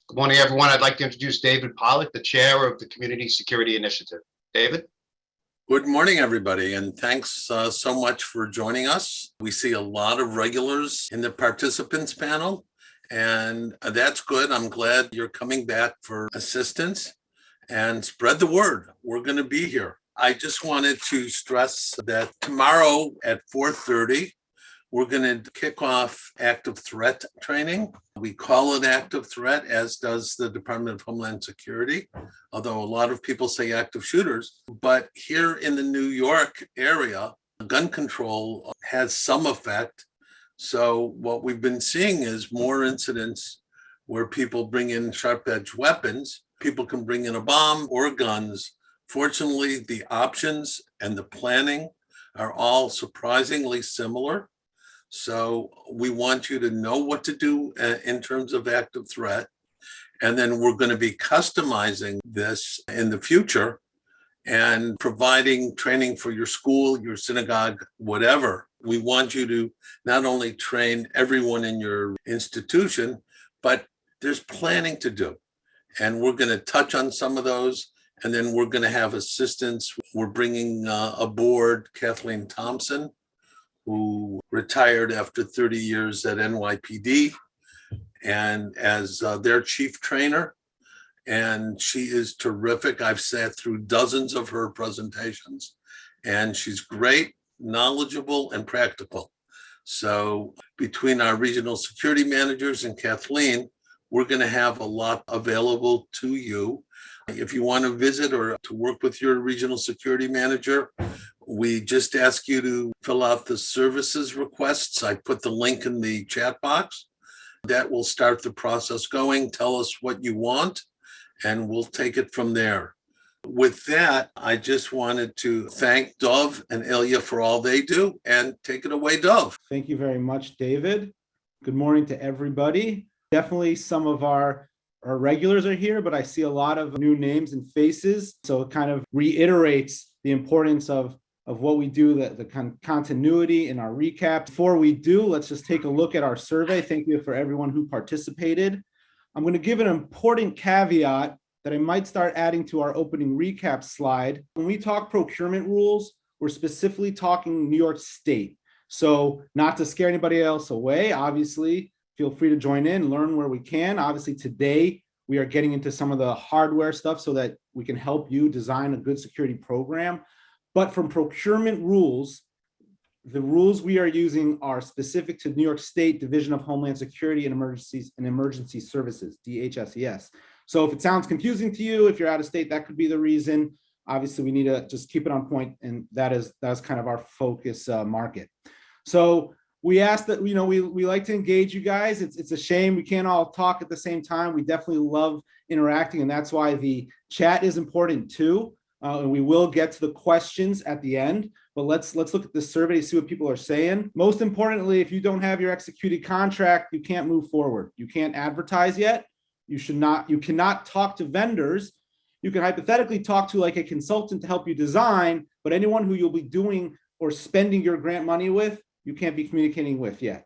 Good morning, everyone. I'd like to introduce David Pollock, the chair of the Community Security Initiative. David? Good morning, everybody, and thanks so much for joining us. We see a lot of regulars in the participants panel, and that's good. I'm glad you're coming back for assistance and spread the word. We're going to be here. I just wanted to stress that tomorrow at 4:30, we're going to kick off active threat training. We call it active threat, as does the Department of Homeland Security, although a lot of people say active shooters. But here in the New York area, gun control has some effect. So what we've been seeing is more incidents where people bring in sharp-edged weapons. People can bring in a bomb or guns. Fortunately, the options and the planning are all surprisingly similar. So we want you to know what to do in terms of active threat. And then we're going to be customizing this in the future and providing training for your school, your synagogue, whatever. We want you to not only train everyone in your institution, but there's planning to do. And we're going to touch on some of those. And then we're going to have assistance. We're bringing aboard Kathleen Thompson, who retired after 30 years at NYPD and as their chief trainer. And she is terrific. I've sat through dozens of her presentations, and she's great, knowledgeable, and practical. So between our regional security managers and Kathleen, we're going to have a lot available to you. If you want to visit or to work with your regional security manager, we just ask you to fill out the services requests. I put the link in the chat box. That will start the process going. Tell us what you want, and we'll take it from there. With that, I just wanted to thank Dov and Ilya for all they do, and take it away, Dov. Thank you very much, David. Good morning to everybody. Definitely some of our regulars are here, but I see a lot of new names and faces. So it kind of reiterates the importance of what we do, the continuity in our recap. Before we do, let's just take a look at our survey. Thank you for everyone who participated. I'm going to give an important caveat that I might start adding to our opening recap slide. When we talk procurement rules, we're specifically talking New York State. So not to scare anybody else away, obviously, feel free to join in, learn where we can. Obviously, today we are getting into some of the hardware stuff so that we can help you design a good security program. But from procurement rules, the rules we are using are specific to New York State Division of Homeland Security and Emergency Services, DHSES. So if it sounds confusing to you, if you're out of state, that could be the reason. Obviously, we need to just keep it on point, and that's kind of our focus market. So we ask that, we like to engage you guys. It's a shame we can't all talk at the same time. We definitely love interacting, and that's why the chat is important too. And we will get to the questions at the end, but let's look at the survey, see what people are saying. Most importantly, if you don't have your executed contract, you can't move forward. You can't advertise yet. You cannot talk to vendors. You can hypothetically talk to like a consultant to help you design, but anyone who you'll be doing or spending your grant money with, you can't be communicating with yet.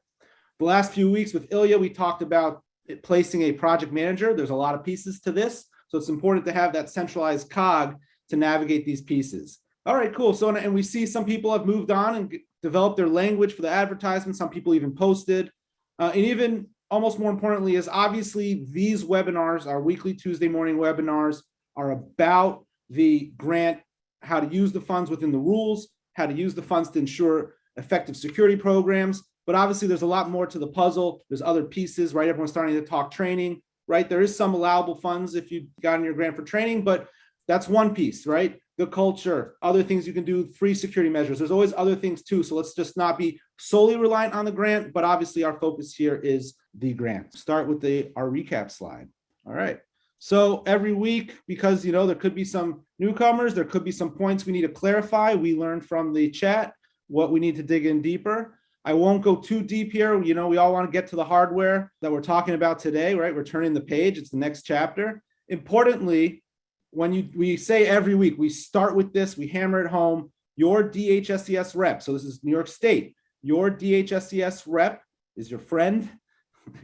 The last few weeks with Ilya, we talked about placing a project manager. There's a lot of pieces to this, so it's important to have that centralized cog to navigate these pieces. All right, cool. So, and we see some people have moved on and developed their language for the advertisement. Some people even posted. And even almost more importantly is obviously these webinars, our weekly Tuesday morning webinars, are about the grant, how to use the funds within the rules, how to use the funds to ensure effective security programs. But obviously there's a lot more to the puzzle. There's other pieces, right? Everyone's starting to talk training, right? There is some allowable funds if you got in your grant for training, but that's one piece, right? The culture, other things you can do, free security measures. There's always other things too. So let's just not be solely reliant on the grant, but obviously our focus here is the grant. Start with our recap slide. All right. So every week, because there could be some newcomers, there could be some points we need to clarify. We learned from the chat what we need to dig in deeper. I won't go too deep here. We all want to get to the hardware that we're talking about today, right? We're turning the page. It's the next chapter. Importantly, when we say every week, we start with this, we hammer it home, your DHSES rep. So this is New York State. Your DHSES rep is your friend,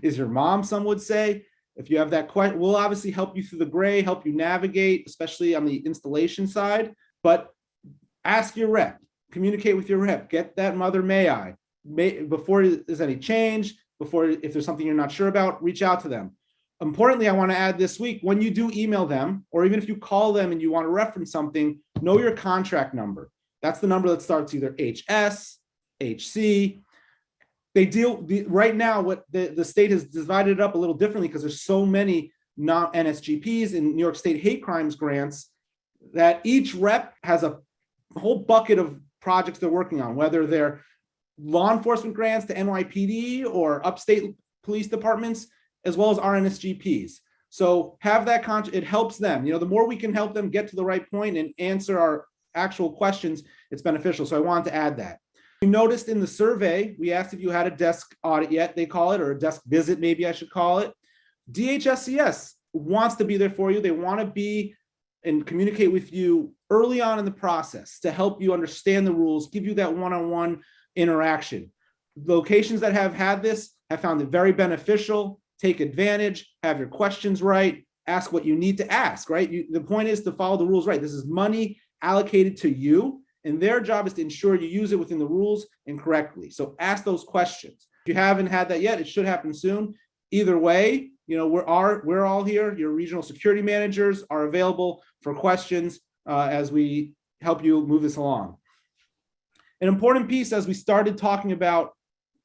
is your mom, some would say, If you have that question, we'll obviously help you through the gray, help you navigate, especially on the installation side. But ask your rep, communicate with your rep, get that mother may I. Before there's any change, before if there's something you're not sure about, reach out to them. Importantly, I want to add this week, when you do email them, or even if you call them and you want to reference something, know your contract number. That's the number that starts either HS, HC. Right now, what the state has divided it up a little differently because there's so many non-NSGPs and New York State hate crimes grants that each rep has a whole bucket of projects they're working on, whether they're law enforcement grants to NYPD or upstate police departments, as well as RNSGPs. So have that it helps them. The more we can help them get to the right point and answer our actual questions, it's beneficial. So I wanted to add that. You noticed in the survey, we asked if you had a desk audit yet, they call it, or a desk visit, maybe I should call it. DHSCS wants to be there for you. They want to be and communicate with you early on in the process to help you understand the rules, give you that one-on-one interaction. Locations that have had this have found it very beneficial. Take advantage, have your questions right, ask what you need to ask, right? The point is to follow the rules right. This is money allocated to you, and their job is to ensure you use it within the rules and correctly. So ask those questions. If you haven't had that yet, it should happen soon. Either way, we're all here. Your regional security managers are available for questions as we help you move this along. An important piece, as we started talking about,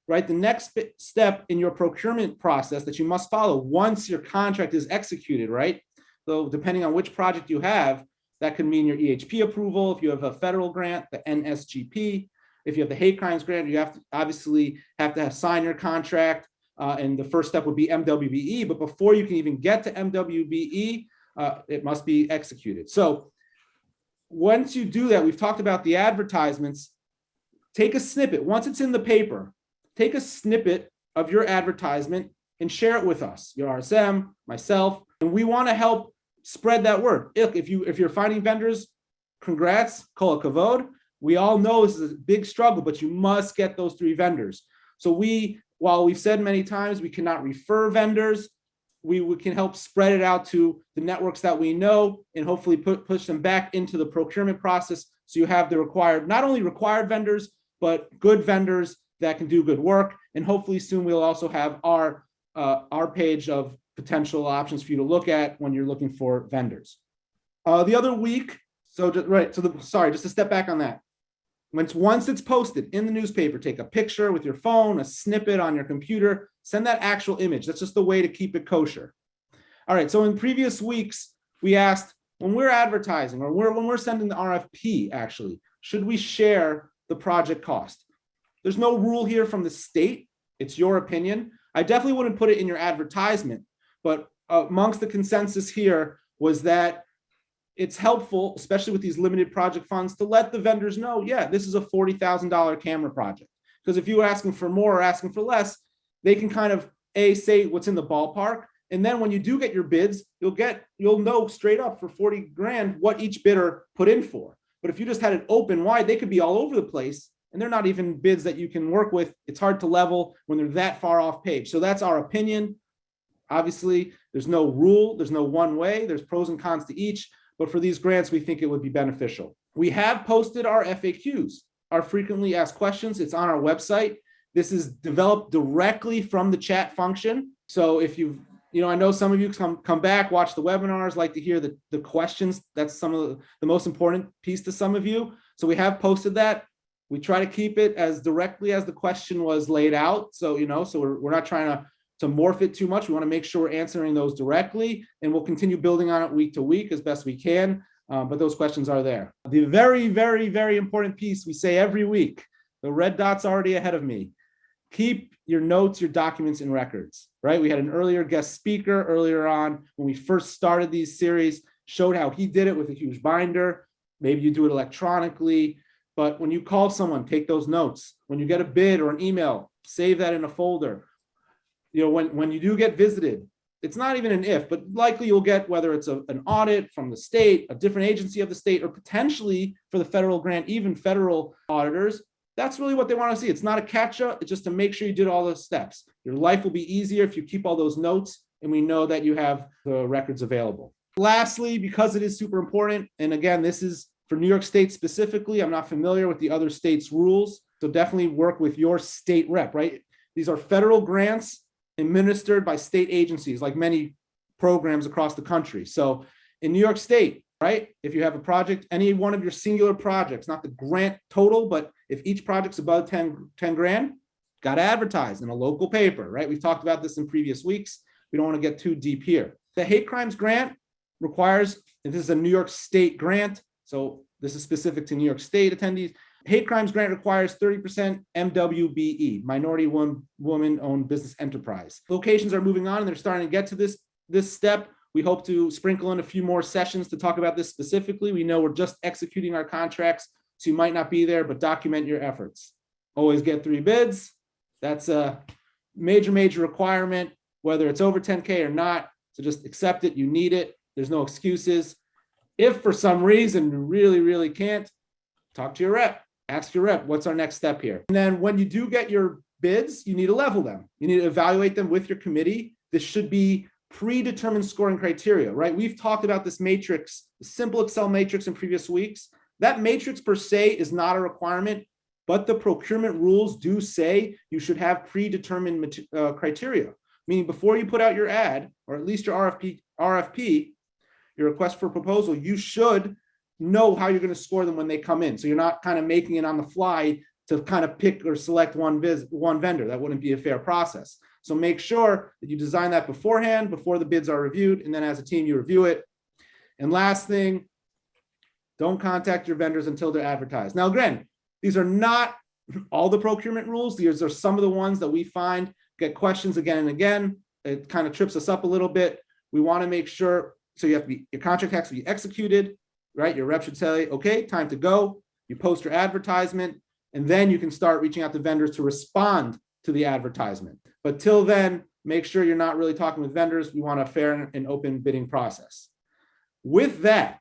right, the next step in your procurement process that you must follow once your contract is executed, right? So depending on which project you have, that could mean your EHP approval. If you have a federal grant, the NSGP. If you have the hate crimes grant, you obviously have to sign your contract. And the first step would be MWBE. But before you can even get to MWBE, it must be executed. So once you do that, we've talked about the advertisements. Take a snippet. Once it's in the paper, take a snippet of your advertisement and share it with us, your RSM, myself, and we want to help spread that word. If you're finding vendors, congrats, kol hakavod. We all know this is a big struggle, but you must get those 3 vendors. So while we've said many times we cannot refer vendors, we can help spread it out to the networks that we know and hopefully push them back into the procurement process. So you have the not only required vendors, but good vendors that can do good work. And hopefully soon we'll also have our page of potential options for you to look at when you're looking for vendors. The other week, just to step back on that. Once it's posted in the newspaper, take a picture with your phone, a snippet on your computer, send that actual image. That's just the way to keep it kosher. All right, so in previous weeks, we asked, when we're advertising or when we're sending the RFP, actually, should we share the project cost? There's no rule here from the state. It's your opinion. I definitely wouldn't put it in your advertisement, but amongst the consensus here was that it's helpful, especially with these limited project funds, to let the vendors know, yeah, this is a $40,000 camera project. Because if you're asking for more or asking for less, they can kind of say what's in the ballpark. And then when you do get your bids, you'll know straight up for 40 grand what each bidder put in for. But if you just had it open wide, they could be all over the place. And they're not even bids that you can work with. It's hard to level when they're that far off page. So that's our opinion. Obviously, there's no rule. There's no one way. There's pros and cons to each. But for these grants, we think it would be beneficial. We have posted our FAQs, our frequently asked questions. It's on our website. This is developed directly from the chat function. So if I know some of you come back, watch the webinars, like to hear the questions. That's some of the most important piece to some of you. So we have posted that. We try to keep it as directly as the question was laid out. So, so we're not trying to morph it too much. We want to make sure we're answering those directly, and we'll continue building on it week to week as best we can. But those questions are there. The very, very, very important piece we say every week, the red dot's already ahead of me. Keep your notes, your documents, and records, right? We had an earlier guest speaker earlier on when we first started these series, showed how he did it with a huge binder. Maybe you do it electronically, but when you call someone, take those notes. When you get a bid or an email, save that in a folder. When you do get visited, it's not even an if, but likely you'll get, whether it's an audit from the state, a different agency of the state, or potentially for the federal grant, even federal auditors. That's really what they want to see. It's not a catch-up. It's just to make sure you did all those steps. Your life will be easier if you keep all those notes and we know that you have the records available. Lastly, because it is super important, and again, this is for New York State specifically, I'm not familiar with the other states' rules, so definitely work with your state rep, right? These are federal grants administered by state agencies, like many programs across the country. So in New York State, right, if you have a project, any one of your singular projects, not the grant total, but if each project's above 10 grand, got to advertise in a local paper, right? We've talked about this in previous weeks. We don't want to get too deep here. The hate crimes grant requires, and this is a New York State grant, so this is specific to New York State attendees. Hate crimes grant requires 30% MWBE, minority woman-owned business enterprise. Locations are moving on and they're starting to get to this step. We hope to sprinkle in a few more sessions to talk about this specifically. We know we're just executing our contracts, so you might not be there, but document your efforts. Always get 3 bids. That's a major requirement, whether it's over 10K or not. So just accept it. You need it. There's no excuses. If for some reason you really can't, talk to your rep. Ask your rep, what's our next step here? And then when you do get your bids, you need to level them. You need to evaluate them with your committee. This should be predetermined scoring criteria, right? We've talked about this matrix, the simple Excel matrix in previous weeks. That matrix per se is not a requirement, but the procurement rules do say you should have predetermined criteria, meaning before you put out your ad, or at least your RFP, your request for proposal, you should know how you're going to score them when they come in. So you're not kind of making it on the fly to kind of pick or select one vendor. That wouldn't be a fair process. So make sure that you design that beforehand, before the bids are reviewed, and then as a team, you review it. And last thing, don't contact your vendors until they're advertised. Now, again, these are not all the procurement rules. These are some of the ones that we find get questions again and again. It kind of trips us up a little bit. We want to make sure, so you have to be, your contract has to be executed, right? Your rep should say, okay, time to go. You post your advertisement, and then you can start reaching out to vendors to respond to the advertisement. But till then, make sure you're not really talking with vendors. We want a fair and open bidding process. With that,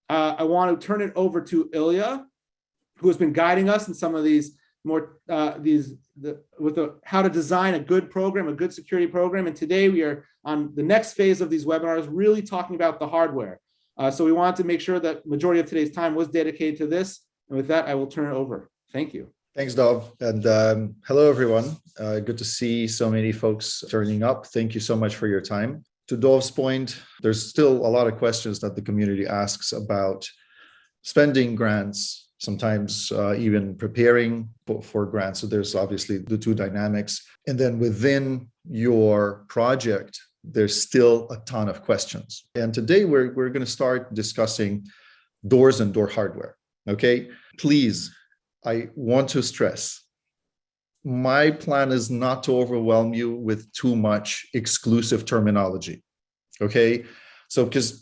I want to turn it over to Ilya, who has been guiding us in some of these more how to design a good program, a good security program. And today we are on the next phase of these webinars, really talking about the hardware. So we wanted to make sure that majority of today's time was dedicated to this. And with that, I will turn it over. Thank you. Thanks, Dov. And hello, everyone. Good to see so many folks turning up. Thank you so much for your time. To Dov's point, there's still a lot of questions that the community asks about spending grants, sometimes even preparing for grants. So there's obviously the two dynamics. And then within your project, there's still a ton of questions. And today we're going to start discussing doors and door hardware. Okay, please, I want to stress, my plan is not to overwhelm you with too much exclusive terminology. Okay, so because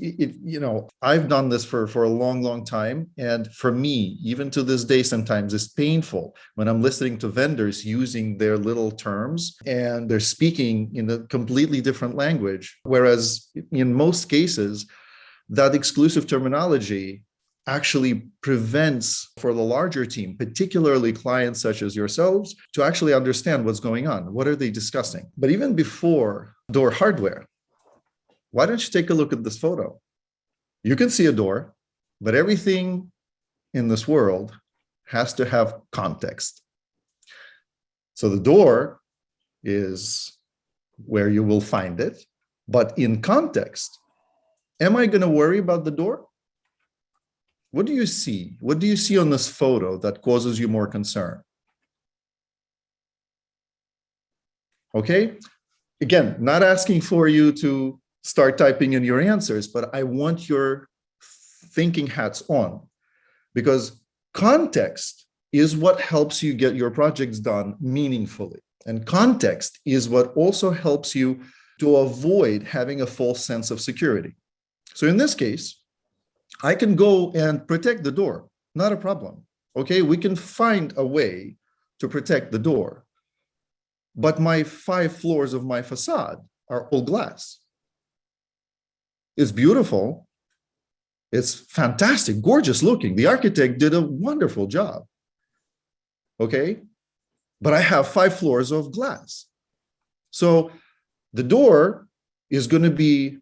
I've done this for a long time, and for me, even to this day, sometimes it's painful when I'm listening to vendors using their little terms and they're speaking in a completely different language. Whereas in most cases, that exclusive terminology actually prevents for the larger team, particularly clients such as yourselves, to actually understand what's going on. What are they discussing? But even before door hardware, why don't you take a look at this photo? You can see a door, but everything in this world has to have context. So the door is where you will find it, but in context, am I going to worry about the door? What do you see? What do you see on this photo that causes you more concern? Okay. Again, not asking for you to start typing in your answers, but I want your thinking hats on, because context is what helps you get your projects done meaningfully. And context is what also helps you to avoid having a false sense of security. So in this case, I can go and protect the door, not a problem. Okay, we can find a way to protect the door. But my 5 floors of my facade are all glass. It's beautiful. It's fantastic, gorgeous looking. The architect did a wonderful job. Okay, but I have 5 floors of glass. So the door is going to be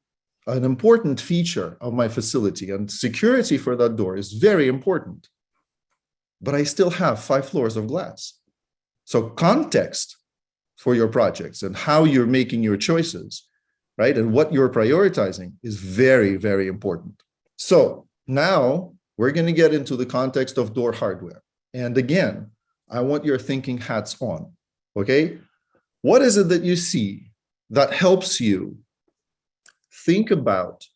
an important feature of my facility, and security for that door is very important. But I still have 5 floors of glass. So context for your projects and how you're making your choices, right? And what you're prioritizing is very, very important. So now we're going to get into the context of door hardware. And again, I want your thinking hats on, okay? What is it that you see that helps you think about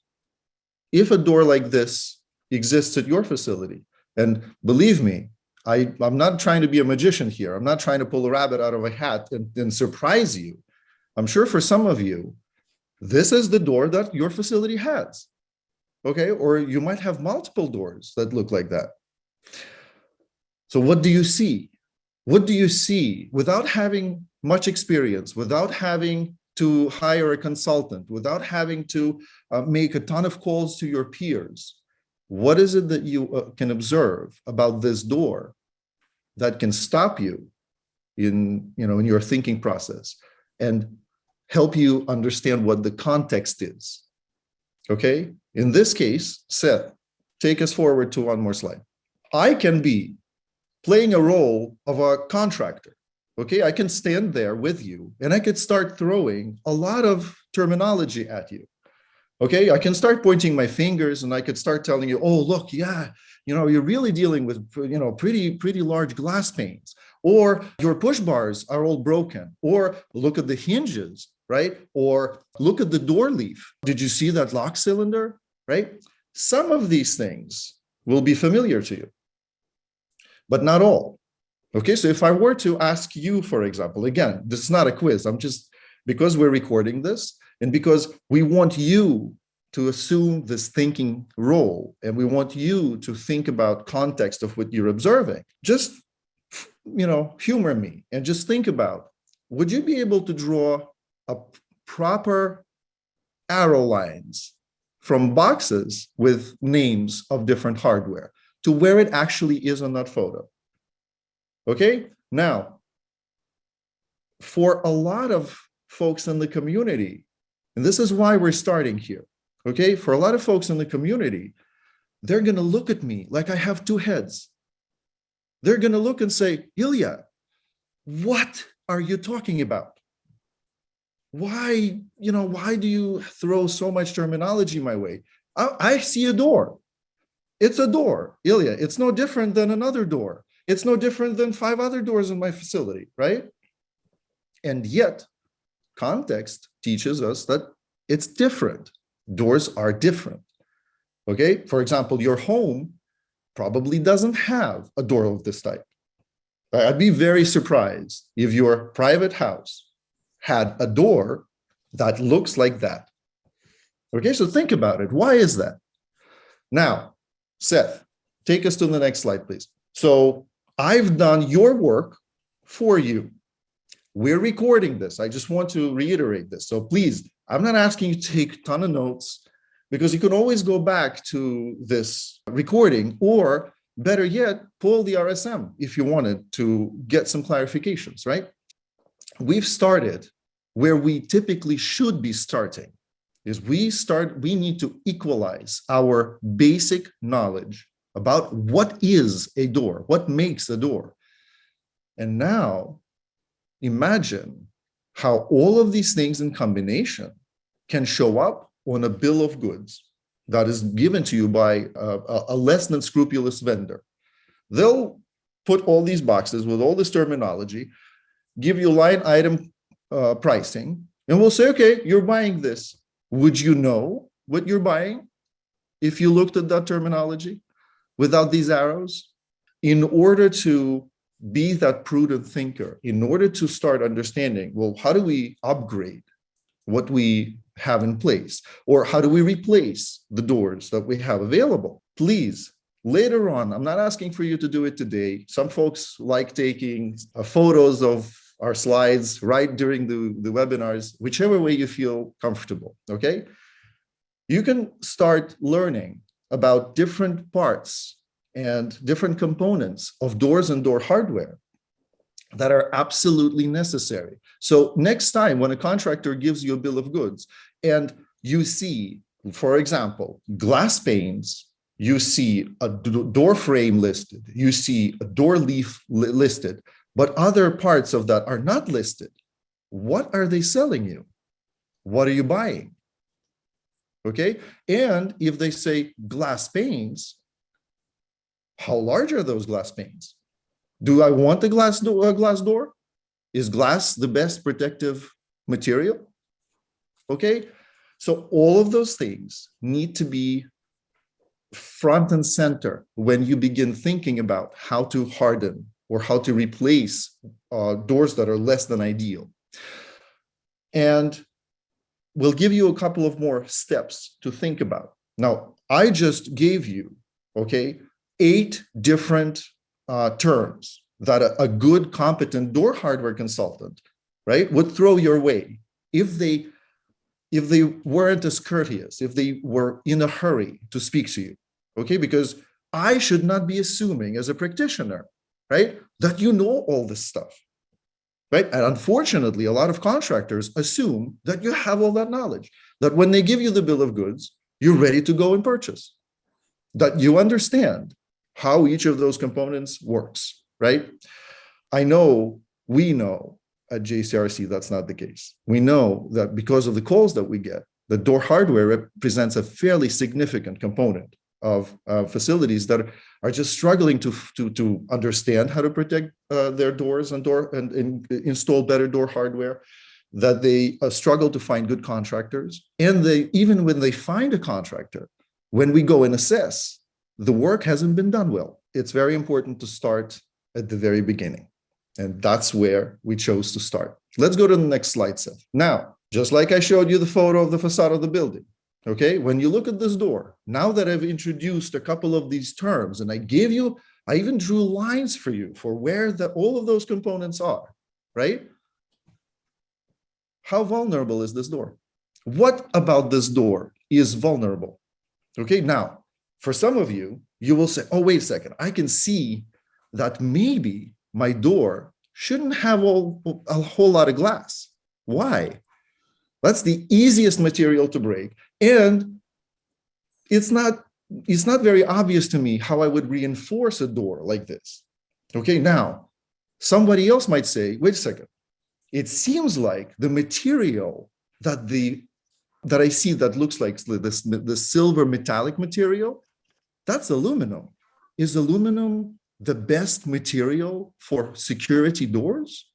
if a door like this exists at your facility? And believe me, I'm not trying to be a magician here. I'm not trying to pull a rabbit out of a hat and surprise you. I'm sure for some of you, this is the door that your facility has, okay? Or you might have multiple doors that look like that. So what do you see? What do you see without having much experience, without having to hire a consultant, without having to make a ton of calls to your peers? What is it that you can observe about this door that can stop you in your thinking process and help you understand what the context is? Okay. In this case, Seth, take us forward to one more slide. I can be playing a role of a contractor. Okay. I can stand there with you and I could start throwing a lot of terminology at you. Okay, I can start pointing my fingers and I could start telling you, oh, look, yeah, you're really dealing with, pretty large glass panes, or your push bars are all broken, or look at the hinges, right? Or look at the door leaf. Did you see that lock cylinder, right? Some of these things will be familiar to you, but not all. Okay, so if I were to ask you, for example, again, this is not a quiz. Because we're recording this, and because we want you to assume this thinking role, and we want you to think about context of what you're observing, just, humor me and just think about, would you be able to draw a proper arrow lines from boxes with names of different hardware to where it actually is on that photo? Okay, now, for a lot of folks in the community, and this is why we're starting here, okay? For a lot of folks in the community, they're going to look at me like I have 2 heads. They're going to look and say, Ilya, what are you talking about? Why do you throw so much terminology my way? I see a door. It's a door, Ilya. It's no different than another door. It's no different than 5 other doors in my facility, right? And yet, context teaches us that it's different. Doors are different. Okay, for example, your home probably doesn't have a door of this type. I'd be very surprised if your private house had a door that looks like that. Okay, so think about it. Why is that? Now, Seth, take us to the next slide, please. So I've done your work for you. We're recording this. I just want to reiterate this. So please, I'm not asking you to take a ton of notes, because you can always go back to this recording, or better yet, pull the RSM if you wanted to get some clarifications, right? We've started where we typically should be starting, is we need to equalize our basic knowledge about what is a door, what makes a door. And now, imagine how all of these things in combination can show up on a bill of goods that is given to you by a less than scrupulous vendor. They'll put all these boxes with all this terminology, give you line item pricing, and we'll say, okay, you're buying this. Would you know what you're buying if you looked at that terminology without these arrows? In order to be that prudent thinker, in order to start understanding, well, how do we upgrade what we have in place? Or how do we replace the doors that we have available? Please, later on, I'm not asking for you to do it today. Some folks like taking photos of our slides right during the webinars, whichever way you feel comfortable, okay? You can start learning about different parts and different components of doors and door hardware that are absolutely necessary. So next time when a contractor gives you a bill of goods, and you see, for example, glass panes, you see a door frame listed, you see a door leaf listed, but other parts of that are not listed. What are they selling you? What are you buying? Okay, and if they say glass panes, how large are those glass panes? Do I want a glass door? Is glass the best protective material? Okay, so all of those things need to be front and center when you begin thinking about how to harden or how to replace doors that are less than ideal. And we'll give you a couple of more steps to think about. Now, I just gave you, okay, 8 different terms that a good, competent door hardware consultant, right, would throw your way if they weren't as courteous, if they were in a hurry to speak to you, okay? Because I should not be assuming as a practitioner, right, that you know all this stuff, right? And unfortunately, a lot of contractors assume that you have all that knowledge, that when they give you the bill of goods, you're ready to go and purchase, that you understand how each of those components works, right? I know, we know at JCRC that's not the case. We know that because of the calls that we get, the door hardware represents a fairly significant component of facilities that are just struggling to understand how to protect their doors and install better door hardware, that they struggle to find good contractors. And even when they find a contractor, when we go and assess, the work hasn't been done well. It's very important to start at the very beginning. And that's where we chose to start. Let's go to the next slide, Seth. Now, just like I showed you the photo of the facade of the building, okay, when you look at this door, now that I've introduced a couple of these terms, and I even drew lines for you for where all of those components are, right? How vulnerable is this door? What about this door is vulnerable? Okay, now, for some of you, you will say, oh, wait a second, I can see that maybe my door shouldn't have a whole lot of glass. Why? That's the easiest material to break. And it's not very obvious to me how I would reinforce a door like this. Okay, now, somebody else might say, wait a second, it seems like the material that I see that looks like the silver metallic material, that's aluminum. Is aluminum the best material for security doors?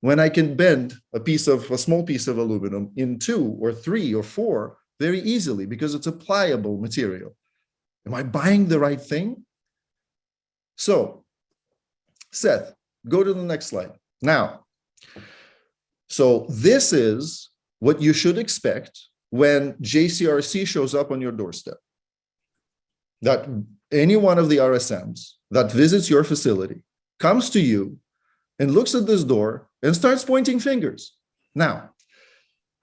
When I can bend a small piece of aluminum in 2 or 3 or 4 very easily because it's a pliable material. Am I buying the right thing? So, Seth, go to the next slide. Now, so this is what you should expect when JCRC shows up on your doorstep. That any one of the RSMs that visits your facility comes to you and looks at this door and starts pointing fingers. Now,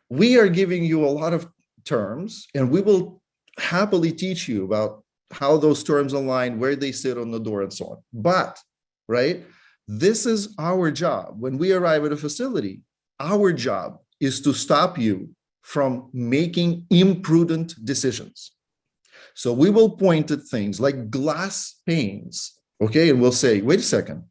we are giving you a lot of terms, and we will happily teach you about how those terms align, where they sit on the door, and so on. But, right, this is our job. When we arrive at a facility, our job is to stop you from making imprudent decisions. So we will point at things like glass panes, okay? And we'll say, wait a second,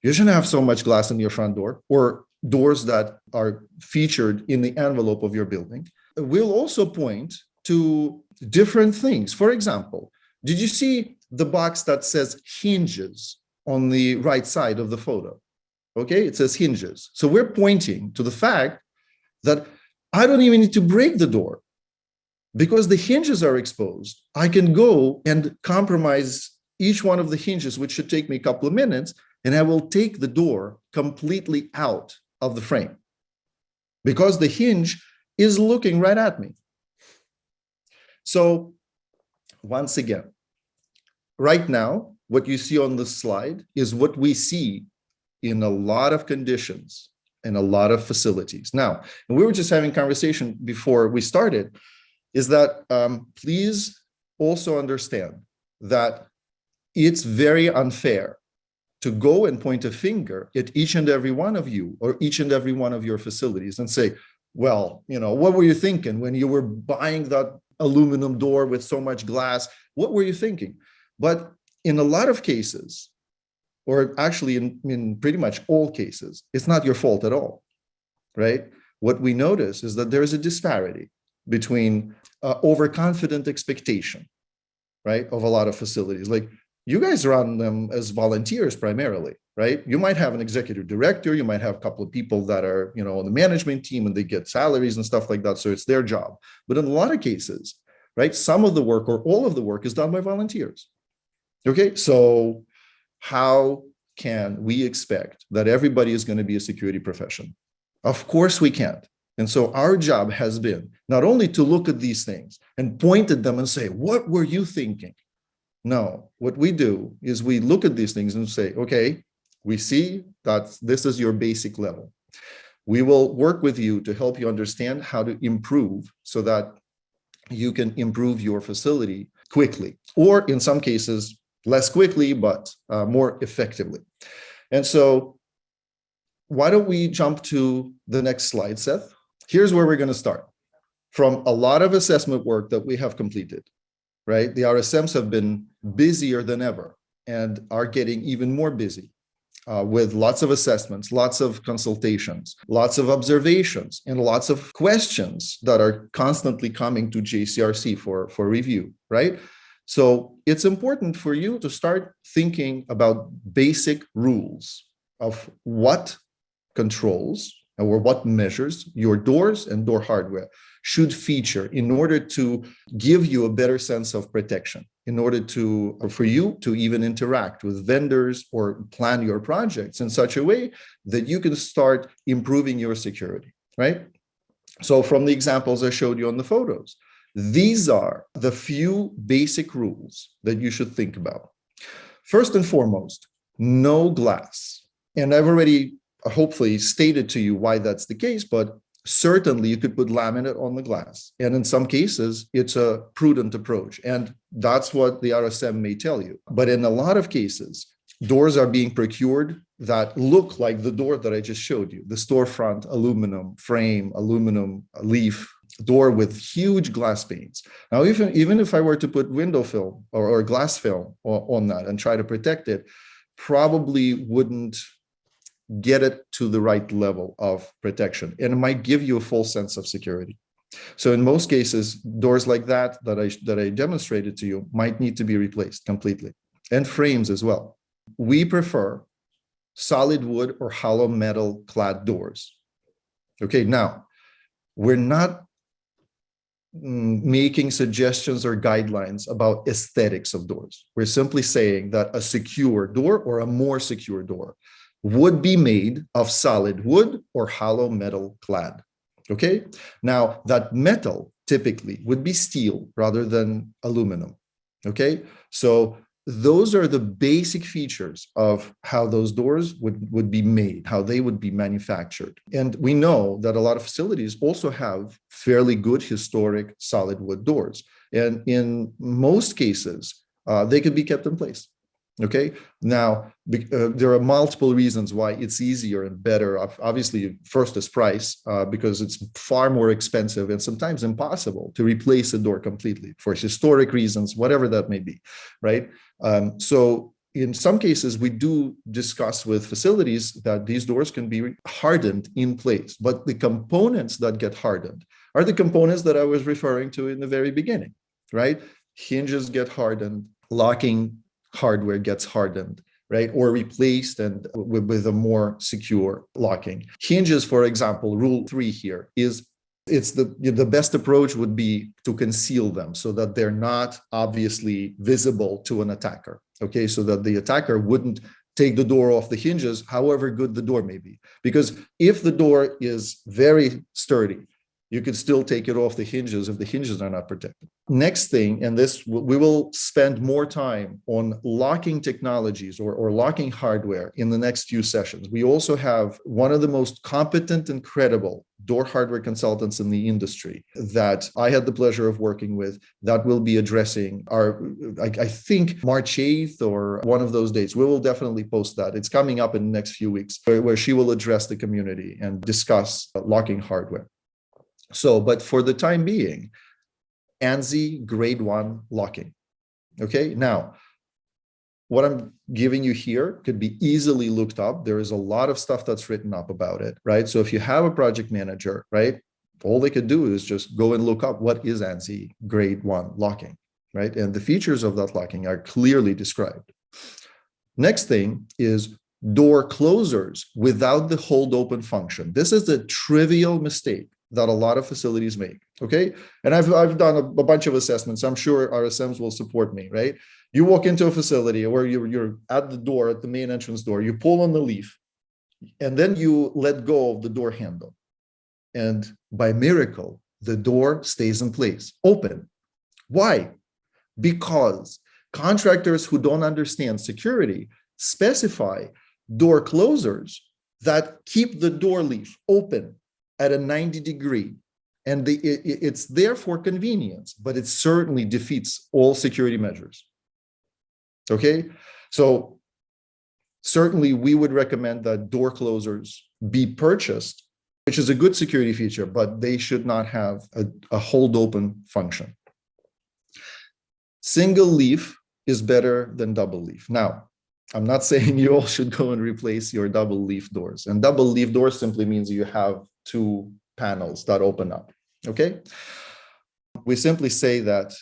you shouldn't have so much glass in your front door, or doors that are featured in the envelope of your building. We'll also point to different things. For example, did you see the box that says hinges on the right side of the photo? Okay, it says hinges. So we're pointing to the fact that I don't even need to break the door. Because the hinges are exposed, I can go and compromise each one of the hinges, which should take me a couple of minutes, and I will take the door completely out of the frame because the hinge is looking right at me. So once again, right now, what you see on the slide is what we see in a lot of conditions and a lot of facilities. Now, and we were just having a conversation before we started, is that please also understand that it's very unfair to go and point a finger at each and every one of you or each and every one of your facilities and say, well, what were you thinking when you were buying that aluminum door with so much glass? What were you thinking? But in a lot of cases, or actually in pretty much all cases, it's not your fault at all, right? What we notice is that there is a disparity between overconfident expectation, right, of a lot of facilities. Like, you guys run them as volunteers primarily, right? You might have an executive director, you might have a couple of people that are, on the management team, and they get salaries and stuff like that, so it's their job. But in a lot of cases, right, some of the work or all of the work is done by volunteers. Okay, so how can we expect that everybody is going to be a security professional? Of course we can't. And so our job has been not only to look at these things and point at them and say, what were you thinking? No, what we do is we look at these things and say, okay, we see that this is your basic level. We will work with you to help you understand how to improve so that you can improve your facility quickly, or in some cases, less quickly, but more effectively. And so why don't we jump to the next slide, Seth? Here's where we're going to start. From a lot of assessment work that we have completed, right? The RSMs have been busier than ever and are getting even more busy with lots of assessments, lots of consultations, lots of observations, and lots of questions that are constantly coming to JCRC for review, right? So it's important for you to start thinking about basic rules of what controls or what measures your doors and door hardware should feature in order to give you a better sense of protection, in order for you to even interact with vendors or plan your projects in such a way that you can start improving your security, right? So from the examples I showed you on the photos, these are the few basic rules that you should think about. First and foremost, no glass. And I've already hopefully stated to you why that's the case, but certainly you could put laminate on the glass. And in some cases, it's a prudent approach. And that's what the RSM may tell you. But in a lot of cases, doors are being procured that look like the door that I just showed you, the storefront aluminum frame, aluminum leaf door with huge glass panes. Now, even if I were to put window film or glass film on that and try to protect it, probably wouldn't get it to the right level of protection, and it might give you a false sense of security. So in most cases, doors like that I demonstrated to you might need to be replaced completely, and frames as well. We prefer solid wood or hollow metal clad doors. Okay, now we're not making suggestions or guidelines about aesthetics of doors. We're simply saying that a secure door or a more secure door would be made of solid wood or hollow metal clad. Okay, now that metal typically would be steel rather than aluminum. Okay, so those are the basic features of how those doors would be made, how they would be manufactured. And we know that a lot of facilities also have fairly good historic solid wood doors. And in most cases, they could be kept in place. Okay, now there are multiple reasons why it's easier and better. Obviously, first is price, because it's far more expensive and sometimes impossible to replace a door completely for historic reasons, whatever that may be, right? So in some cases, we do discuss with facilities that these doors can be hardened in place, but the components that get hardened are the components that I was referring to in the very beginning, right? Hinges get hardened, locking hardware gets hardened, right? Or replaced and with a more secure locking. Hinges, for example, rule 3 here is the best approach would be to conceal them so that they're not obviously visible to an attacker. Okay, so that the attacker wouldn't take the door off the hinges, however good the door may be. Because if the door is very sturdy, you could still take it off the hinges if the hinges are not protected. Next thing, and this we will spend more time on locking technologies or locking hardware in the next few sessions. We also have one of the most competent and credible door hardware consultants in the industry that I had the pleasure of working with that will be addressing I think March 8th or one of those dates. We will definitely post that. It's coming up in the next few weeks where she will address the community and discuss locking hardware. So, but for the time being, ANSI grade 1 locking. Okay, now, what I'm giving you here could be easily looked up. There is a lot of stuff that's written up about it, right? So if you have a project manager, right, all they could do is just go and look up what is ANSI grade 1 locking, right? And the features of that locking are clearly described. Next thing is door closers without the hold open function. This is a trivial mistake that a lot of facilities make, okay? And I've done a bunch of assessments. I'm sure RSMs will support me, right? You walk into a facility where you're at the door, at the main entrance door, you pull on the leaf, and then you let go of the door handle. And by miracle, the door stays in place, open. Why? Because contractors who don't understand security specify door closers that keep the door leaf open at a 90-degree. And it's there for convenience, but it certainly defeats all security measures. Okay, so certainly we would recommend that door closers be purchased, which is a good security feature, but they should not have a hold open function. Single leaf is better than double leaf. Now, I'm not saying you all should go and replace your double leaf doors. And double leaf doors simply means you have two panels that open up, okay? We simply say that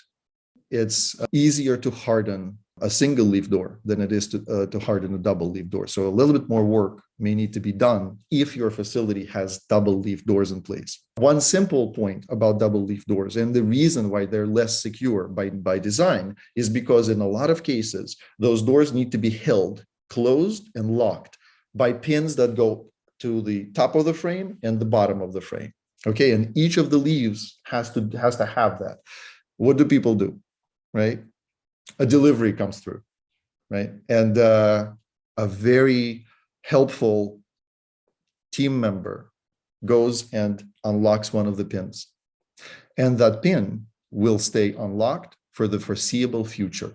it's easier to harden a single leaf door than it is to harden a double leaf door. So a little bit more work may need to be done if your facility has double leaf doors in place. One simple point about double leaf doors, and the reason why they're less secure by design, is because in a lot of cases, those doors need to be held closed and locked by pins that go to the top of the frame and the bottom of the frame. Okay, and each of the leaves has to have that. What do people do, right? A delivery comes through, right? And a very helpful team member goes and unlocks one of the pins. And that pin will stay unlocked for the foreseeable future.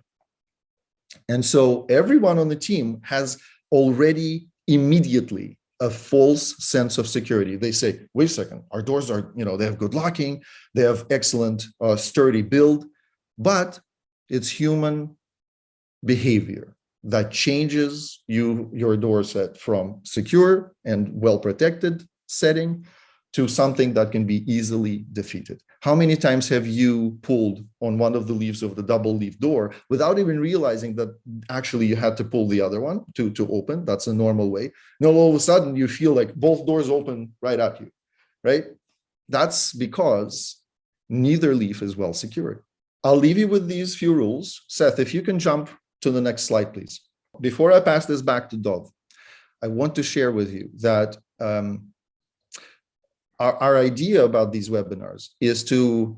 And so everyone on the team has already immediately a false sense of security. They say, wait a second, our doors are, they have good locking, they have excellent, sturdy build, but it's human behavior that changes your door set from secure and well-protected setting to something that can be easily defeated. How many times have you pulled on one of the leaves of the double leaf door without even realizing that actually you had to pull the other one to open? That's a normal way. No, all of a sudden you feel like both doors open right at you, right? That's because neither leaf is well secured. I'll leave you with these few rules. Seth, if you can jump to the next slide, please. Before I pass this back to Dov, I want to share with you that our idea about these webinars is to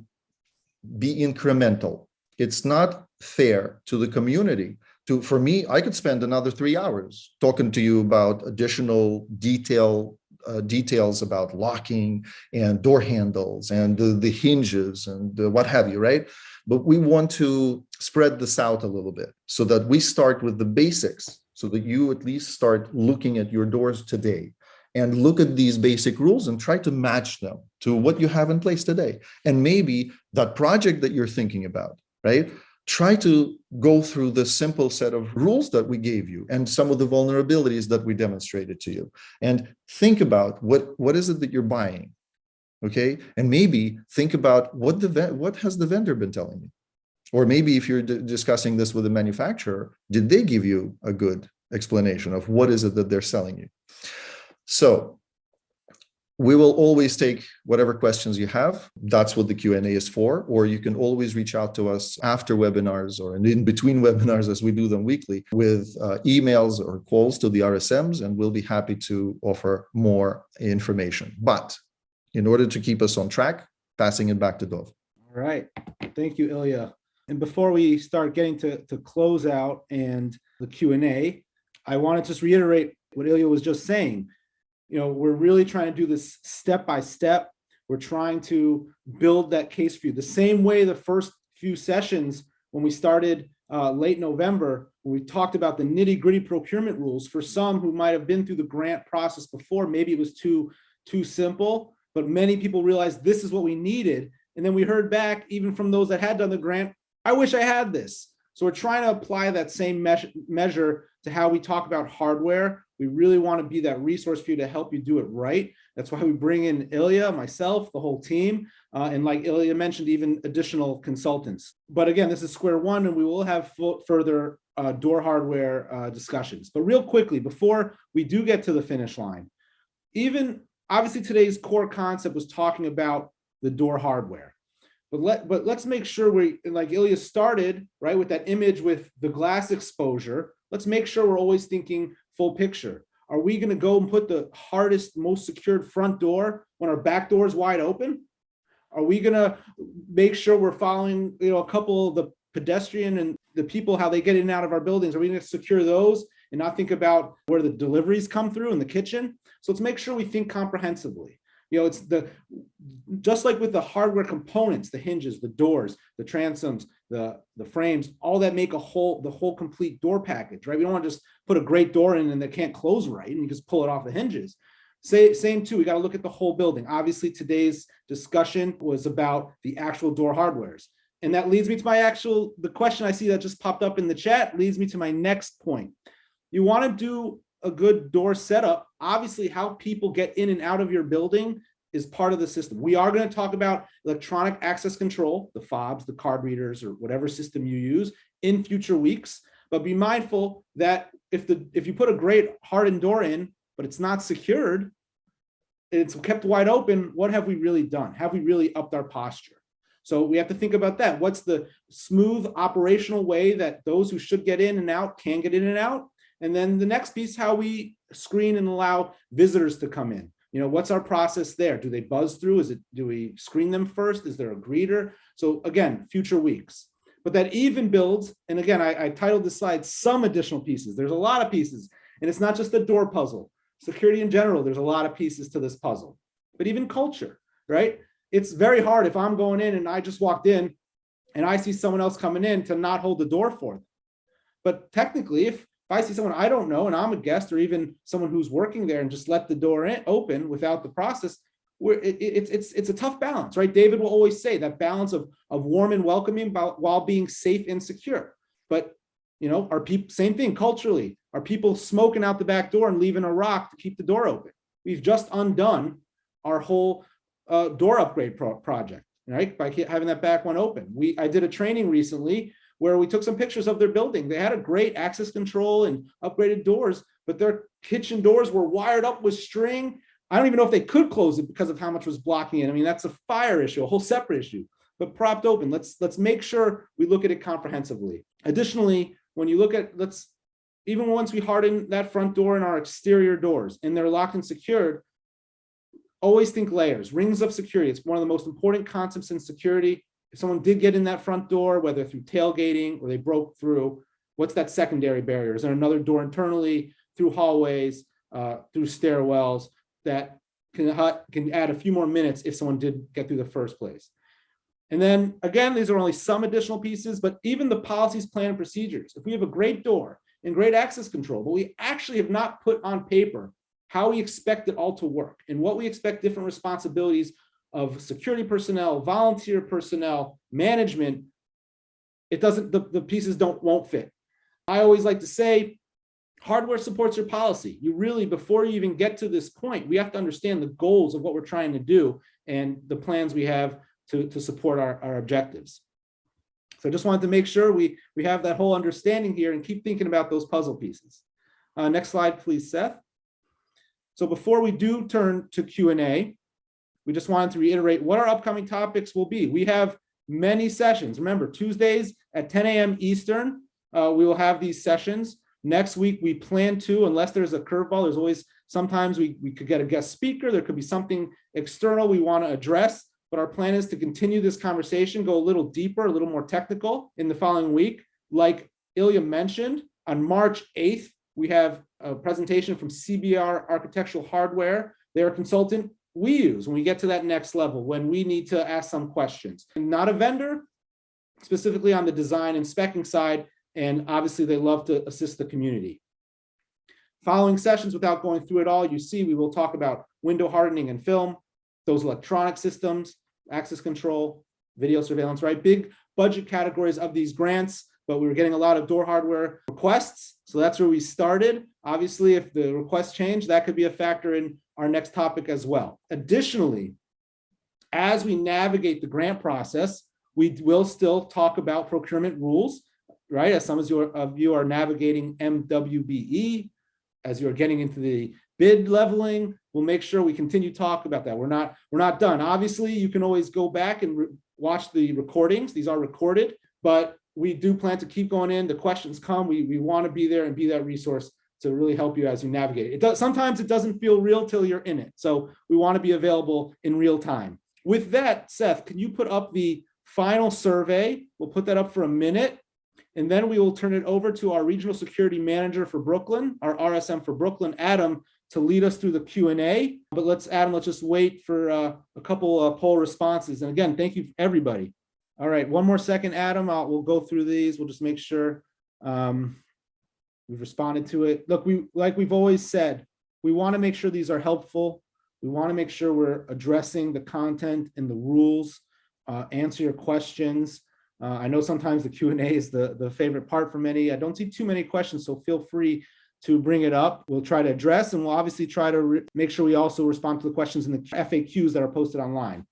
be incremental. It's not fair to the community. For me, I could spend another 3 hours talking to you about additional details about locking and door handles and the hinges and what have you, right? But we want to spread this out a little bit so that we start with the basics, so that you at least start looking at your doors today and look at these basic rules and try to match them to what you have in place today. And maybe that project that you're thinking about, right? Try to go through the simple set of rules that we gave you and some of the vulnerabilities that we demonstrated to you. And think about what is it that you're buying, okay? And maybe think about what has the vendor been telling you? Or maybe if you're discussing this with a manufacturer, did they give you a good explanation of what is it that they're selling you? So we will always take whatever questions you have. That's what the Q&A is for. Or you can always reach out to us after webinars or in between webinars, as we do them weekly, with emails or calls to the RSMs, and we'll be happy to offer more information. But in order to keep us on track, passing it back to Dov. All right. Thank you, Ilya. And before we start getting to close out and the Q&A, I want to just reiterate what Ilya was just saying. We're really trying to do this step by step. We're trying to build that case for you. The same way the first few sessions when we started late November, when we talked about the nitty-gritty procurement rules, for some who might have been through the grant process before, maybe it was too simple. but many people realized this is what we needed. And then we heard back even from those that had done the grant, I wish I had this. So we're trying to apply that same measure to how we talk about hardware. We really want to be that resource for you to help you do it right. That's why we bring in Ilya, myself, the whole team, and like Ilya mentioned, even additional consultants. But again, this is square one, and we will have further door hardware discussions. But real quickly, before we do get to the finish line, even obviously today's core concept was talking about the door hardware. But let's make sure we, like Ilya started, right, with that image with the glass exposure. Let's make sure we're always thinking full picture. Are we going to go and put the hardest, most secured front door when our back door is wide open? Are we going to make sure we're following, a couple of the pedestrian and the people, how they get in and out of our buildings? Are we going to secure those and not think about where the deliveries come through in the kitchen? So let's make sure we think comprehensively. It's just like with the hardware components, the hinges, the doors, the transoms, the frames, all that make the whole complete door package, right? We don't want to just put a great door in and they can't close right and you just pull it off the hinges. Same too, we got to look at the whole building. Obviously, today's discussion was about the actual door hardwares. And that leads me to the question I see that just popped up in the chat leads me to my next point. You want to do a good door setup. Obviously, how people get in and out of your building is part of the system. We are going to talk about electronic access control, the fobs, the card readers, or whatever system you use in future weeks. But be mindful that if you put a great hardened door in, but it's not secured, it's kept wide open, what have we really done? Have we really upped our posture? So we have to think about that. What's the smooth operational way that those who should get in and out can get in and out? And then the next piece, how we screen and allow visitors to come in. What's our process there? Do they buzz through? Do we screen them first? Is there a greeter? So again, future weeks. But that even builds, and again, I titled this slide, some additional pieces. There's a lot of pieces, and it's not just the door puzzle. Security in general, there's a lot of pieces to this puzzle. But even culture, right? It's very hard if I'm going in and I just walked in and I see someone else coming in to not hold the door for them. But technically, if I see someone I don't know and I'm a guest, or even someone who's working there, and just let the door open without the process, it's a tough balance, right? David will always say that balance of warm and welcoming while being safe and secure. But are people, same thing culturally, are people smoking out the back door and leaving a rock to keep the door open? We've just undone our whole door upgrade project, right? By having that back one open. I did a training recently where we took some pictures of their building. They had a great access control and upgraded doors, but their kitchen doors were wired up with string. I don't even know if they could close it because of how much was blocking it. I mean, that's a fire issue, a whole separate issue, but propped open. Let's make sure we look at it comprehensively. Additionally, when you look at, even once we harden that front door and our exterior doors and they're locked and secured, always think layers, rings of security. It's one of the most important concepts in security. If someone did get in that front door, whether through tailgating or they broke through, what's that secondary barrier? Is there another door internally, through hallways, through stairwells that can add a few more minutes if someone did get through the first place? And then again, these are only some additional pieces, but even the policies, plan, and procedures. If we have a great door and great access control, but we actually have not put on paper how we expect it all to work and what we expect different responsibilities of security personnel, volunteer personnel, management, the pieces won't fit. I always like to say, hardware supports your policy. You really, before you even get to this point, we have to understand the goals of what we're trying to do and the plans we have to support our objectives. So I just wanted to make sure we have that whole understanding here and keep thinking about those puzzle pieces. Next slide, please, Seth. So before we do turn to Q&A, we just wanted to reiterate what our upcoming topics will be. We have many sessions. Remember, Tuesdays at 10 a.m. Eastern, we will have these sessions. Next week, we plan to, unless there's a curveball, there's always, sometimes we could get a guest speaker. There could be something external we want to address, but our plan is to continue this conversation, go a little deeper, a little more technical in the following week. Like Ilya mentioned, on March 8th, we have a presentation from CBR Architectural Hardware. They're a consultant we use when we get to that next level, when we need to ask some questions. And not a vendor, specifically on the design and speccing side, and obviously they love to assist the community. Following sessions, without going through it all, you see we will talk about window hardening and film, those electronic systems, access control, video surveillance, right? Big budget categories of these grants, but we were getting a lot of door hardware requests. So that's where we started. Obviously, if the requests change, that could be a factor in our next topic as well. Additionally, as we navigate the grant process, we will still talk about procurement rules, right? As some of you are navigating MWBE, as you're getting into the bid leveling, we'll make sure we continue to talk about that. We're not done. Obviously, you can always go back and watch the recordings. These are recorded, but we do plan to keep going in. The questions come. We want to be there and be that resource to really help you as you navigate. Sometimes it doesn't feel real till you're in it. So we want to be available in real time. With that, Seth, can you put up the final survey? We'll put that up for a minute, and then we will turn it over to our regional security manager for Brooklyn, our RSM for Brooklyn, Adam, to lead us through the Q&A. But Adam, let's just wait for a couple poll responses. And again, thank you everybody. All right, one more second, Adam. We'll go through these. We'll just make sure we've responded to it. Look, like we've always said, we want to make sure these are helpful. We want to make sure we're addressing the content and the rules, answer your questions. I know sometimes the Q&A is the favorite part for many. I don't see too many questions, so feel free to bring it up. We'll try to address, and we'll obviously try to make sure we also respond to the questions in the FAQs that are posted online.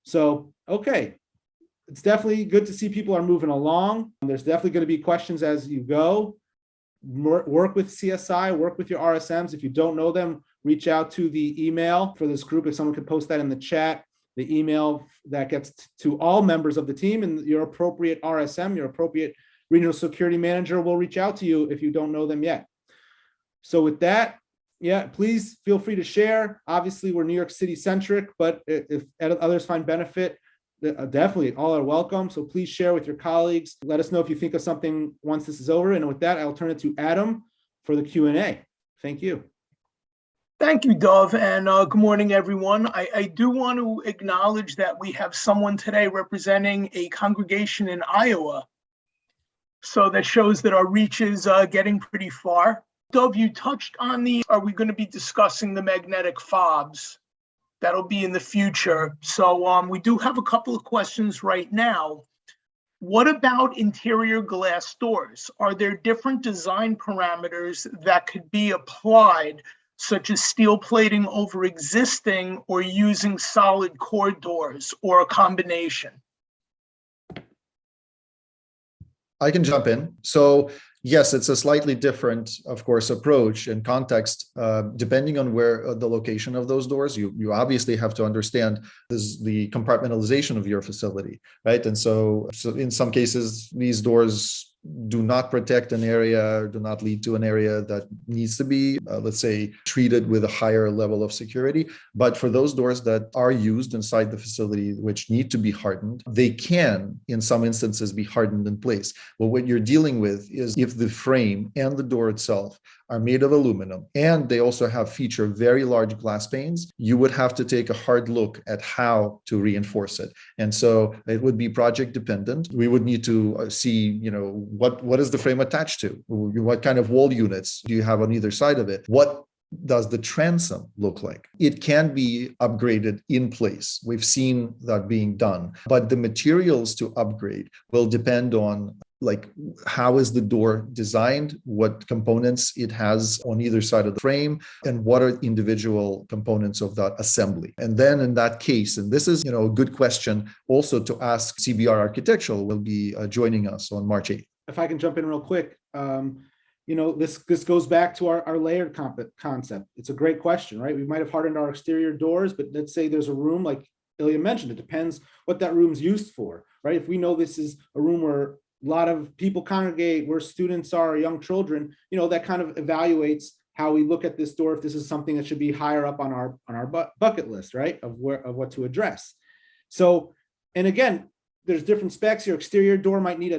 So, okay. It's definitely good to see people are moving along. There's definitely going to be questions as you go. Work with CSI, work with your RSMs. If you don't know them, reach out to the email for this group. If someone could post that in the chat, the email that gets to all members of the team, and your appropriate RSM, your appropriate regional security manager will reach out to you if you don't know them yet. So with that, yeah, please feel free to share. Obviously, we're New York City centric, but if others find benefit, definitely all are welcome. So please share with your colleagues. Let us know if you think of something once this is over. And with that, I'll turn it to Adam for the Q&A. Thank you. Thank you, Dov, and good morning, everyone. I do want to acknowledge that we have someone today representing a congregation in Iowa. So that shows that our reach is getting pretty far. Dov, you touched on are we going to be discussing the magnetic fobs? That'll be in the future. So we do have a couple of questions right now. What about interior glass doors? Are there different design parameters that could be applied, such as steel plating over existing or using solid core doors, or a combination? I can jump in. So yes, it's a slightly different, of course, approach and context, depending on where the location of those doors. You obviously have to understand the compartmentalization of your facility, right? And so in some cases, these doors do not protect an area, do not lead to an area that needs to be, let's say, treated with a higher level of security. But for those doors that are used inside the facility, which need to be hardened, they can, in some instances, be hardened in place. Well, what you're dealing with is if the frame and the door itself are made of aluminum, and they also feature very large glass panes, you would have to take a hard look at how to reinforce it. And so it would be project dependent. We would need to see, what is the frame attached to? What kind of wall units do you have on either side of it? What does the transom look like? It can be upgraded in place. We've seen that being done, but the materials to upgrade will depend on how is the door designed, what components it has on either side of the frame, and what are individual components of that assembly. And then in that case, and this is a good question also to ask, CBR Architectural will be joining us on March 8th. If I can jump in real quick, this goes back to our layered concept. It's a great question, right? We might have hardened our exterior doors, but let's say there's a room, like Ilya mentioned, it depends what that room's used for, right? If we know this is a room where a lot of people congregate, where students are, young children, that kind of evaluates how we look at this door, if this is something that should be higher up on our bucket list, right, of what to address. So, and again, there's different specs. Your exterior door might need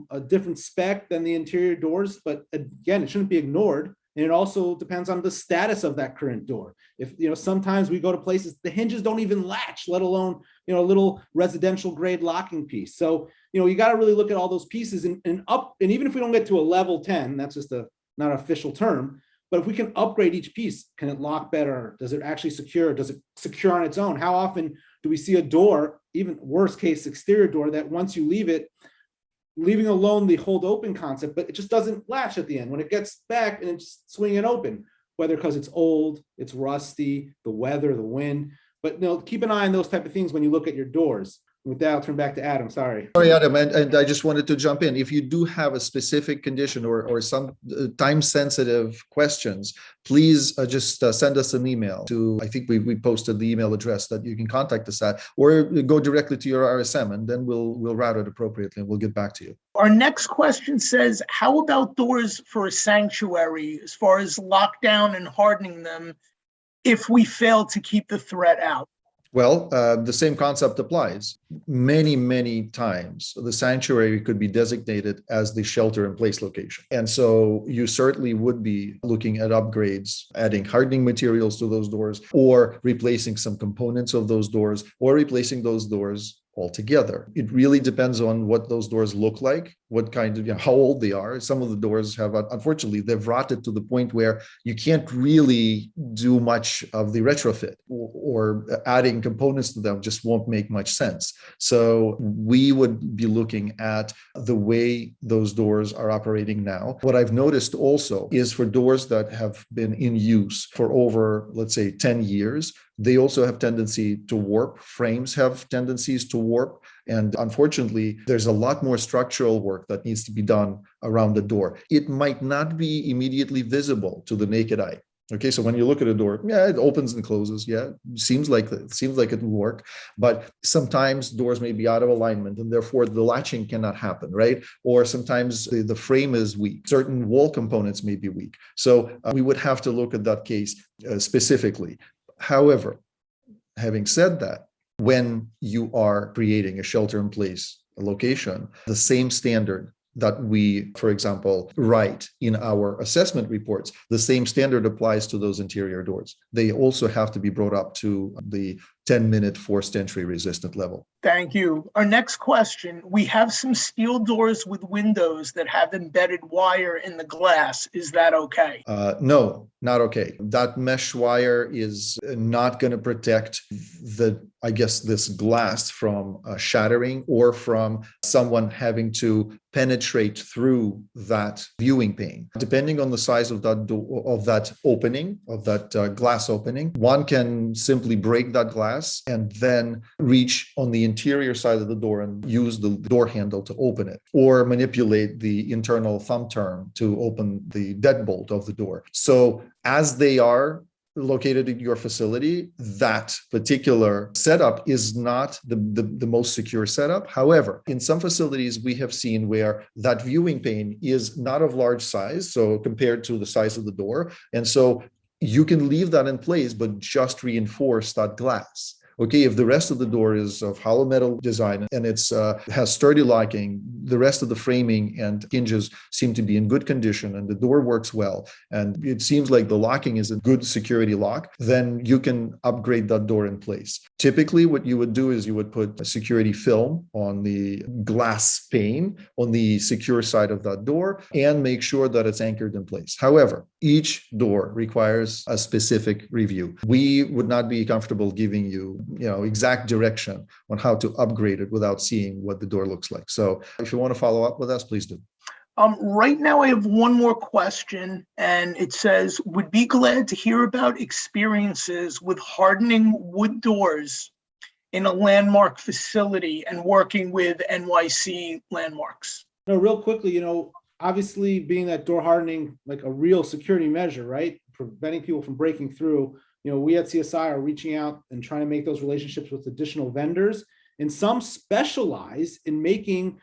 a different spec than the interior doors, but again, it shouldn't be ignored. And it also depends on the status of that current door. If, sometimes we go to places, the hinges don't even latch, let alone, a little residential grade locking piece. So, you got to really look at all those pieces and even if we don't get to a level 10, that's just not an official term, But if we can upgrade each piece, can it lock better? Does it actually secure? Does it secure on its own? How often do we see a door, even worst case exterior door, that once you leave it, leaving alone the hold open concept, but it just doesn't latch at the end when it gets back and it's swinging open, whether because it's old, it's rusty, the weather, the wind. But keep an eye on those type of things when you look at your doors. With that, I'll turn back to Adam. Sorry. Sorry, Adam, and I just wanted to jump in. If you do have a specific condition or some time-sensitive questions, please just send us an email to, I think we posted the email address that you can contact us at, or go directly to your RSM, and then we'll route it appropriately and we'll get back to you. Our next question says, how about doors for a sanctuary as far as lockdown and hardening them if we fail to keep the threat out? Well, the same concept applies. Many times, the sanctuary could be designated as the shelter-in-place location. And so you certainly would be looking at upgrades, adding hardening materials to those doors, or replacing some components of those doors, or replacing those doors altogether. It really depends on what those doors look like, what kind of, how old they are. Some of the doors have, unfortunately, they've rotted to the point where you can't really do much of the retrofit, or adding components to them just won't make much sense. So we would be looking at the way those doors are operating now. What I've noticed also is for doors that have been in use for over, let's say, 10 years, they also have tendency to warp. Frames have tendencies to warp. And unfortunately, there's a lot more structural work that needs to be done around the door. It might not be immediately visible to the naked eye. Okay, so when you look at a door, yeah, it opens and closes. Yeah, seems like it will work, but sometimes doors may be out of alignment, and therefore the latching cannot happen, right? Or sometimes the frame is weak. Certain wall components may be weak. So we would have to look at that case specifically. However, having said that, when you are creating a shelter-in-place location, the same standard that we, for example, write in our assessment reports, the same standard applies to those interior doors. They also have to be brought up to the 10-minute forced entry resistant level. Thank you. Our next question, we have some steel doors with windows that have embedded wire in the glass. Is that okay? No, not okay. That mesh wire is not going to protect this glass from shattering or from someone having to penetrate through that viewing pane. Depending on the size of that glass opening, one can simply break that glass and then reach on the interior side of the door and use the door handle to open it, or manipulate the internal thumb turn to open the deadbolt of the door. So as they are located in your facility, that particular setup is not the most secure setup. However, in some facilities, we have seen where that viewing pane is not of large size, so compared to the size of the door. And so you can leave that in place, but just reinforce that glass. Okay, if the rest of the door is of hollow metal design and it's has sturdy locking, the rest of the framing and hinges seem to be in good condition and the door works well, and it seems like the locking is a good security lock, then you can upgrade that door in place. Typically, what you would do is you would put a security film on the glass pane on the secure side of that door and make sure that it's anchored in place. However, each door requires a specific review. We would not be comfortable giving you exact direction on how to upgrade it without seeing what the door looks like. So if you want to follow up with us, please do. Right now, I have one more question, and it says, would be glad to hear about experiences with hardening wood doors in a landmark facility and working with NYC landmarks. No, real quickly, obviously being that door hardening, like a real security measure, right? Preventing people from breaking through. We at CSI are reaching out and trying to make those relationships with additional vendors, and some specialize in making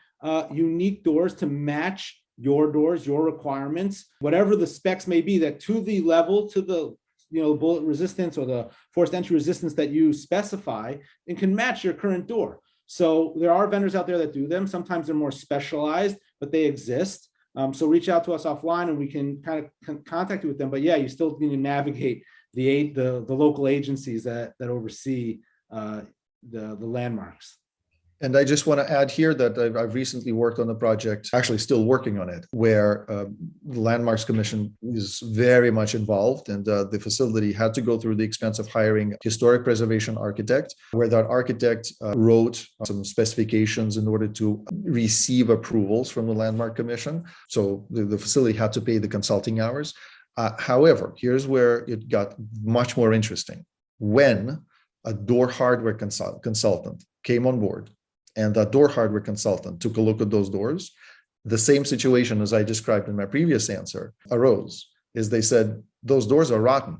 unique doors to match your doors, your requirements, whatever the specs may be, that to the level, to the bullet resistance or the forced entry resistance that you specify, and can match your current door. So there are vendors out there that do them. Sometimes they're more specialized, but they exist. So reach out to us offline and we can kind of contact you with them. But yeah, you still need to navigate the local agencies that oversee the landmarks. And I just want to add here that I've recently worked on a project, actually still working on it, where the Landmarks Commission is very much involved, and the facility had to go through the expense of hiring a historic preservation architect, where that architect wrote some specifications in order to receive approvals from the Landmark Commission. So the facility had to pay the consulting hours. However, here's where it got much more interesting. When a door hardware consultant came on board, and that door hardware consultant took a look at those doors, the same situation as I described in my previous answer arose, is they said, those doors are rotten.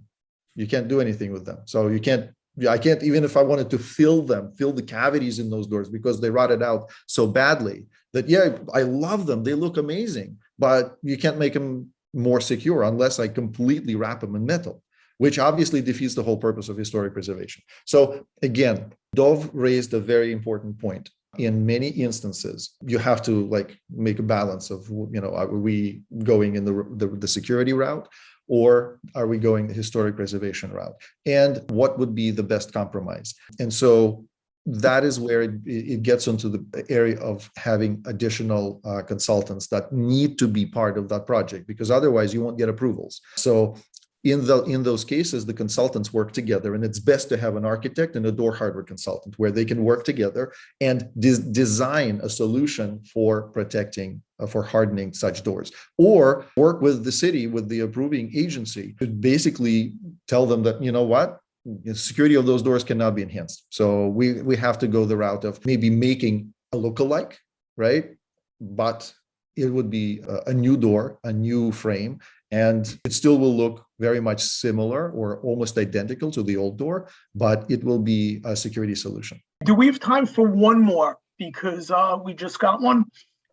You can't do anything with them. So I can't, even if I wanted to fill the cavities in those doors because they rotted out so badly that, yeah, I love them. They look amazing, but you can't make them more secure unless I completely wrap them in metal, which obviously defeats the whole purpose of historic preservation. So again, Dov raised a very important point. In many instances, you have to make a balance of, are we going in the security route, or are we going the historic preservation route? And what would be the best compromise? And so that is where it gets into the area of having additional consultants that need to be part of that project, because otherwise you won't get approvals. So in those cases, the consultants work together, and it's best to have an architect and a door hardware consultant where they can work together and design a solution for protecting, for hardening such doors, or work with the city, with the approving agency, to basically tell them that, you know what, the security of those doors cannot be enhanced. So we have to go the route of maybe making a lookalike, right? But it would be a new door, a new frame, and it still will look very much similar or almost identical to the old door, but it will be a security solution. Do we have time for one more? Because we just got one.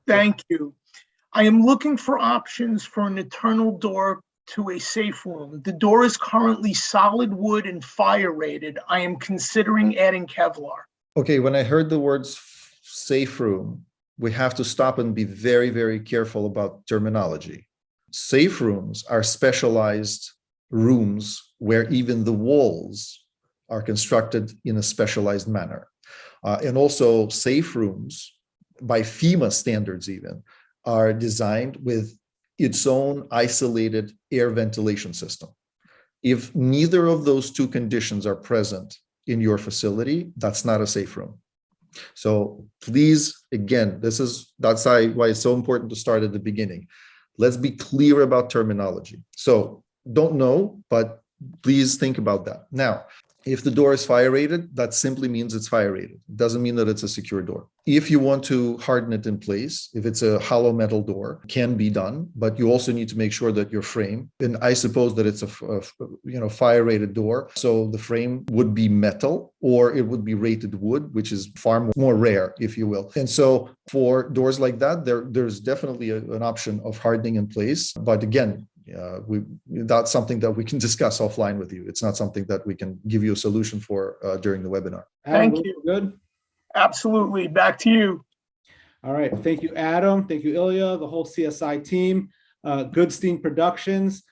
Thank you. I am looking for options for an internal door to a safe room. The door is currently solid wood and fire rated. I am considering adding Kevlar. Okay, when I heard the words safe room, we have to stop and be very, very careful about terminology. Safe rooms are specialized rooms where even the walls are constructed in a specialized manner. And also safe rooms, by FEMA standards even, are designed with its own isolated air ventilation system. If neither of those two conditions are present in your facility, that's not a safe room. So please, again, that's why it's so important to start at the beginning. Let's be clear about terminology. So don't know, but please think about that. Now, if the door is fire rated, that simply means it's fire rated. It doesn't mean that it's a secure door. If you want to harden it in place, if it's a hollow metal door, it can be done, but you also need to make sure that your frame, and I suppose that it's a fire rated door, so the frame would be metal or it would be rated wood, which is far more rare, if you will. And so for doors like that, there's definitely an option of hardening in place. But again, that's something that we can discuss offline with you. It's not something that we can give you a solution for during the webinar. Adam, Thank you. Good. Absolutely. Back to you. All right. Thank you, Adam. Thank you, Ilya, the whole CSI team. Goodstein Productions.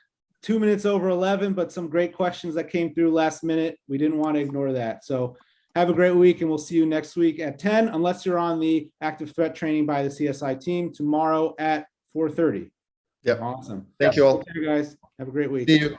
2 minutes over 11, but some great questions that came through last minute. We didn't want to ignore that. So have a great week, and we'll see you next week at 10, unless you're on the active threat training by the CSI team tomorrow at 4:30. Yep. Awesome. Thank you all. Take care, guys. Have a great week. See you.